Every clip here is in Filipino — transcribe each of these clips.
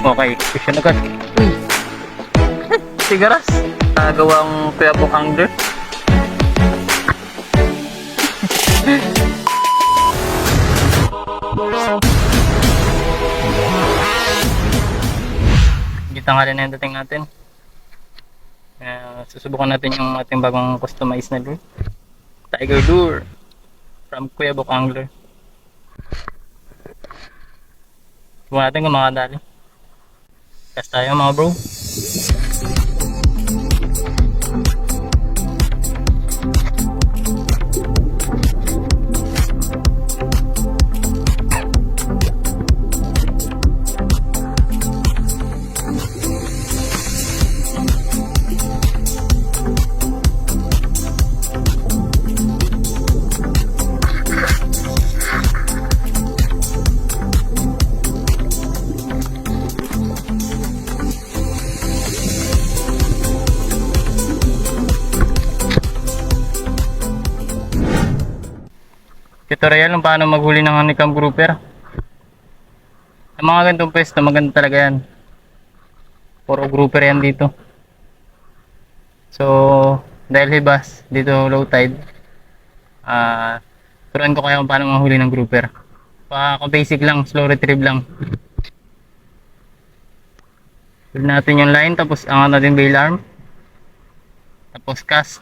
Okay, question agad. Uy, sigaras. Nagawang kuyabok angler. Kita nga rin na yung dating natin. Susubukan natin yung ating bagong customized na lure. Tiger lure from Kuyabok Angler. Subukan natin kung makadali. Cast tayo mga bro. Tutorial kung paano maghuli ng honeycomb grouper. Ang mga ganitong pwesto, maganda talaga yan. Puro grouper yan dito. So, dahil hibas, dito low tide, turuan ko kayo kung paano mahuli ng grouper. Basic lang, slow retrieve lang. Pull natin yung line, tapos angat natin bail arm. Tapos cast.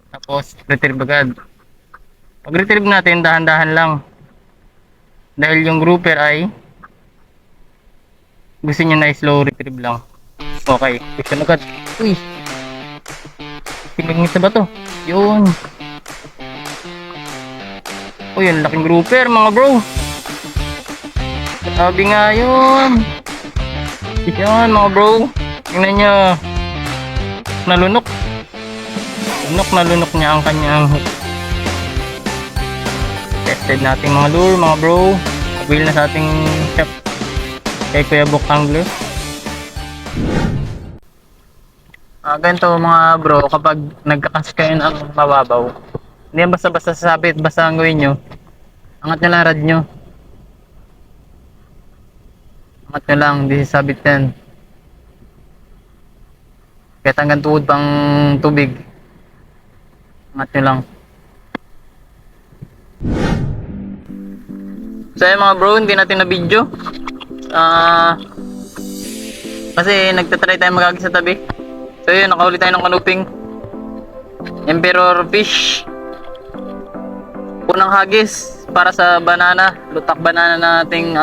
Tapos retrieve agad. Pag retrieve natin, dahan-dahan lang. Dahil yung grouper ay gusto niya na slow retrieve lang. Okay, question agad. Uy! Pinagngit na ba to? Yun. Uy, ang laking grouper mga bro. Sabi nga yun. Yan mga bro. Tingnan nyo. Nalunok. Lunok niya ang kanyang hook. Tested nating mga lure mga bro. Avail na sa ating shop kay Kuyabok Angler. Ganito mga bro, kapag nagkakas kayo ng mababaw, hindi yan basta-basta sasabit. Basta ang gawin nyo, angat nyo lang rad nyo. Angat nyo lang, hindi sasabit yan. Kahit hanggang tuhod pang tubig, angat nyo lang. So yun mga bro, hindi natin na video kasi nagtatry tayo magagi sa tabi. So yun, nakahuli tayo ng kanuping Emperor fish. Unang hagis para sa banana, lutak banana nating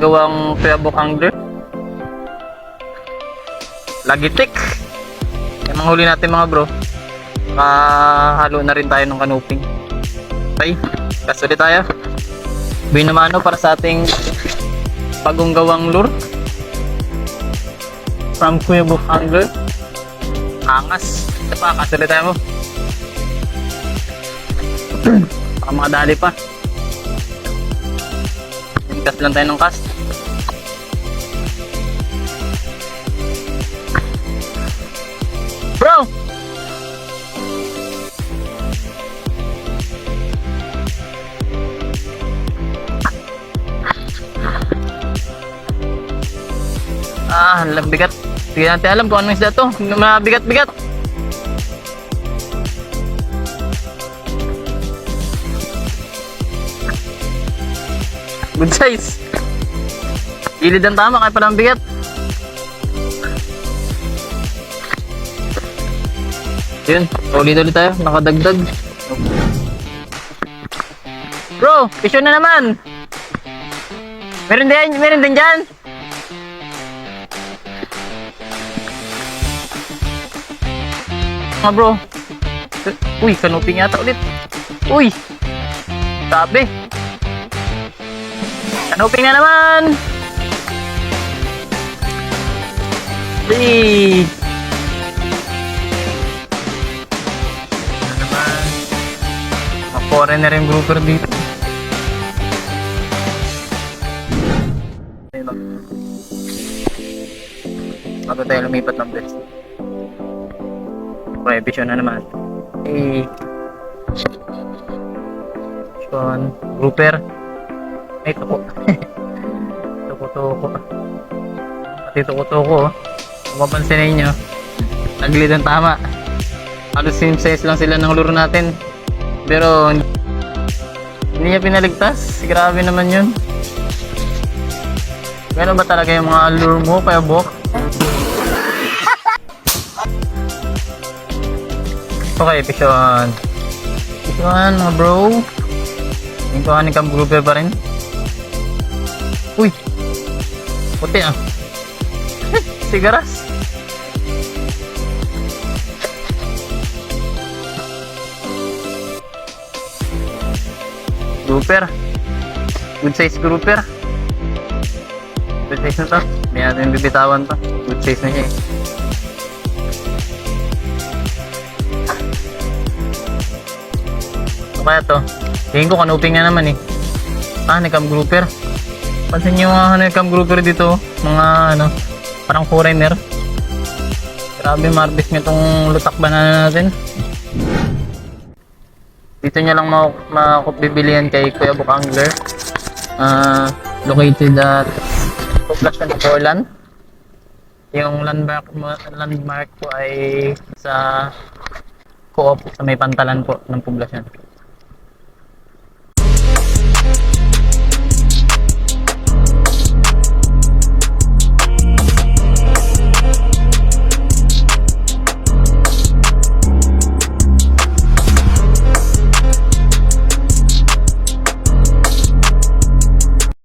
gawang Kuyabok Angler. Lagitik yung mga huli natin mga bro. Halo na rin tayo ng kanuping. Okay, cast ulit tayo. Binamano para sa ating bagong gawang lure from Kuyabok Angler. Angas. Ito pa, cast ulit tayo mo. Baka makadali pa. Cast lang tayo ng cast. Bro! Ang bigat. Hindi natin alam kung anong isda to. Mabigat-bigat. Good size. Gilid ang tama, kaya palang bigat. Yun, ulit-ulit tayo. Nakadagdag. Bro, fish on na naman. Meron din dyan. Mga bro. Uy, kanuping yata ulit. Uy, sabi. Kanuping na naman. Hey. Ano naman? Mga foreigner yung grouper dito. Bago tayo lumipat ng best. Okay, vision na naman. Hey. Vision. Grouper. Ay, tuko. Tuko. tuko-tuko. Pati tuko-tuko, oh. Kung mapansin ninyo, nagilid ang tama. Halos same size lang sila ng lure natin. Pero, hindi niya pinaligtas. Grabe naman yun. Gano'n ba talaga yung mga lure mo, Kuya Bok? Okay, fish on. Fish on, mga bro. Yung kuhanin cam grouper pa rin. Uy! Puti ah. Sigaras. Grouper. Good size grouper. Good size na to. May natin bibitawan to. Good size na siya eh. Ano kaya to? Tingin ko kanuping nga naman eh. Honeycomb grouper. Pansin nyo mga honeycomb grouper dito. Mga ano, parang foreigner. Grabe marbis nga itong lutak banana natin. Dito nyo lang makupibilihan kay Kuya Bok Angler. Located at Poblacion of Orlan. Yung landmark po ay sa Co-op sa may pantalan po ng Poblacion.